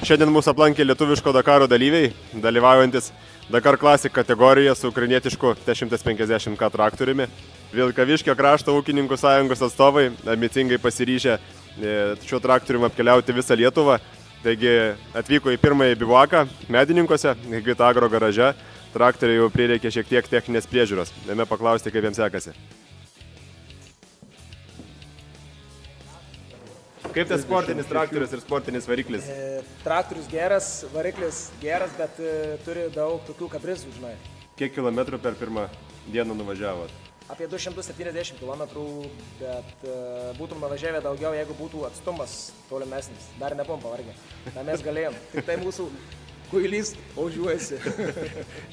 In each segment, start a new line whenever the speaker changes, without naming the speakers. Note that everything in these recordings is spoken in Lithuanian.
Šiandien mūsų aplankė lietuviško Dakaro dalyviai, dalyvaujantis Dakar Classic kategorijoje su ukrainietišku T150K traktoriumi. Vilkaviškio krašto ūkininkų sąjungos atstovai ambicingai pasiryžę šiuo traktoriumi apkeliauti visą Lietuvą. Taigi atvyko į pirmąjį bivaką Medininkuose, Gita Agro garaže. Traktoriai jau prireikė šiek tiek techninės priežiūros. Ėmė paklausti, kaip jiems sekasi. Kaip tas sportinis traktorius ir sportinis variklis?
Traktorius geras, variklis geras, bet turi daug tokių kaprizų, žinai.
Kiek kilometrų per pirmą dieną nuvažiavot?
Apie 270 km, bet būtum nuvažiavę daugiau, jeigu būtų atstumas tolimesnis. Dar nebuvom pavargę. Na, mes galėjom. Tik tai mūsų kuilys ožiuojasi.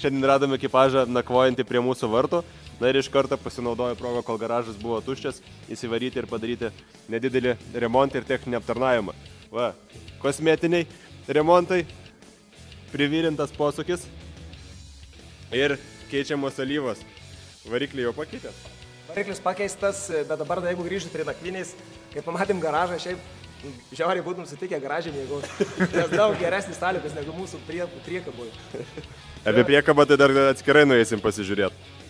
Šiandien radome ekipažą nakvojantį prie mūsų vartų. Na ir iš karto pasinaudojo progą, kol garažas buvo tuščias, įsivaryti ir padaryti nedidelį remontą ir techninį aptarnavimą. Va, kosmetiniai remontai, privirintas posūkis ir keičiamos alyvos. Variklį jau pakeitė?
Variklis pakeistas, bet dabar, jeigu grįžtų prie nakvynės, kai pamatėm garažą, šiaip žiauriai būtum sutikę garažį mėgauti. Nes daug geresnis sąlygas negu mūsų priekabui.
Apie priekabą tai dar atskirai nueisim pasižiūrėti.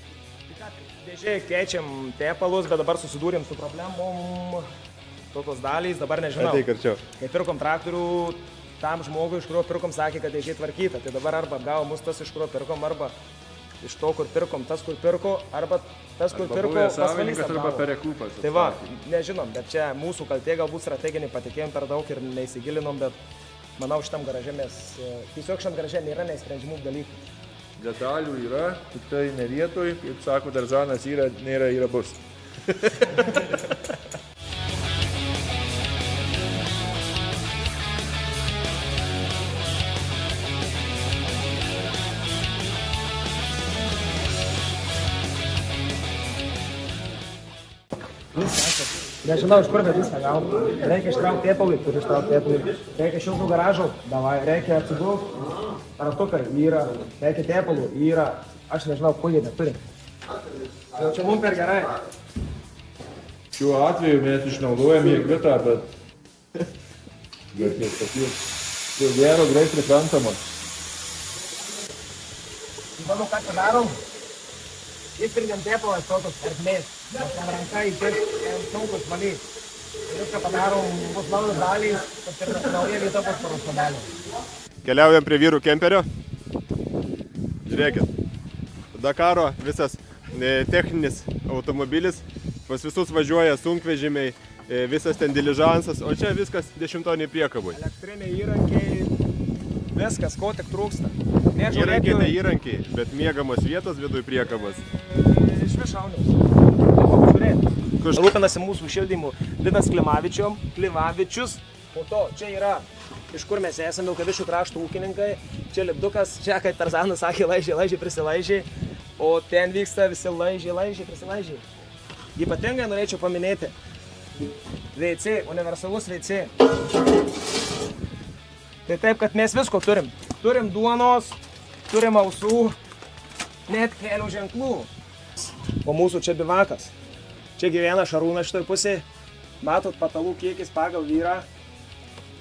Dėžiai keičiam tepalus, bet dabar susidūrėm su problemom. Tokios dalys, dabar nežinau.
Ateik arčiau.
Kai pirkom traktorių, tam žmogui, iš kurio pirkom, sakė, kad dėžiai tvarkyta. Tai dabar arba atgavo mus tas, iš kurio pirkom, arba iš to, kur pirkom, tas, kur pirko, arba tas, kur pirko, pasvalys
arba perekūpas.
Tai va, nežinom, bet čia mūsų kaltė, galbūt strateginį patikėjom per daug ir neįsigilinom, bet manau, šitam garaže mes, tiesiog šitam garaže nėra neįsprendžiamų dalykų.
Detalių yra, tik tai ne vietoj, kaip sako Darzanas, yra, nėra, yra bus.
Nežinau, iš kur viską gauti. Reikia ištraukti tepalį, turi ištraukti tepalį. Reikia šiltų garažų, davai, reikia atsigulti. Ratukai yra, reikia tepalų, yra. Aš nežinau, ko jie neturi. Jau čia mums per gerai.
Šiuo atveju mes išnaudojam jėgvitą, bet garkės tokių. Tai gero, greit priprantama.
Manau, ką čia darom? Įspirgiam tepalas tokios ertmės. Mes ten ranka įpirkti sunkus valys. Viską padarom, bus naujas dalys, kad ir nauja vieta bus paruošta dalį.
Keliaujam prie vyrų kemperio. Žiūrėkit. Dakaro visas techninis automobilis. Pas visus važiuoja sunkvežimiai, visas ten diližansas, o čia viskas 10-toniai priekabui.
Elektriniai įrankiai, viskas, ko tik trūksta.
Įrankiai tai įrankiai, bet miegamos vietos viduj priekabas.
Iš višauniaus. Rūpinasi mūsų šildymu Linas Klimavičius. Po to čia yra, iš kur mes esame, Vilkaviškio krašto ūkininkai. Čia lipdukas, čia, kaip Tarzanas sakė, laižiai, prisilaižiai. O ten vyksta visi laižiai, prisilaižiai. Ypatingai norėčiau paminėti WC, universalus WC. Tai taip, kad mes visko turim. Turim duonos, turim ausų, net kelio ženklų. O mūsų čia bivakas. Čia gyvena Šarūnas šitoj pusėje. Matot, patalų kiekis pagal vyrą.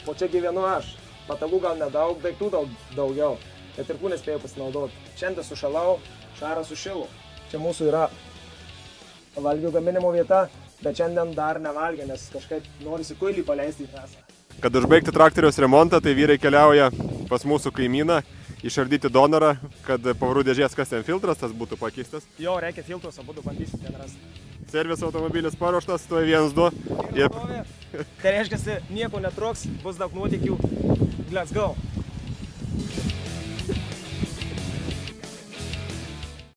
O čia gyvenu aš. Patalų gal nedaug, daiktų daugiau. Bet ir kūnė spėjau pasinaudoti. Šiandien sušalau, Šaras sušilo. Čia mūsų yra valgių gaminimo vieta, bet šiandien dar nevalgė, nes kažkaip norisi kuilį paleisti į trasą.
Kad užbaigti traktoriaus remontą, tai vyrai keliauja pas mūsų kaimyną, išardyti donorą, kad pavarų dėžės kas ten filtras, tas būtų pakeistas.
Jo, reikia filtrus, abudu bandysim ten rasti.
Servis automobilis paruoštas, tuoj 1-2.
Tai reiškia, nieko netruks, bus daug nuotykių. Let's go!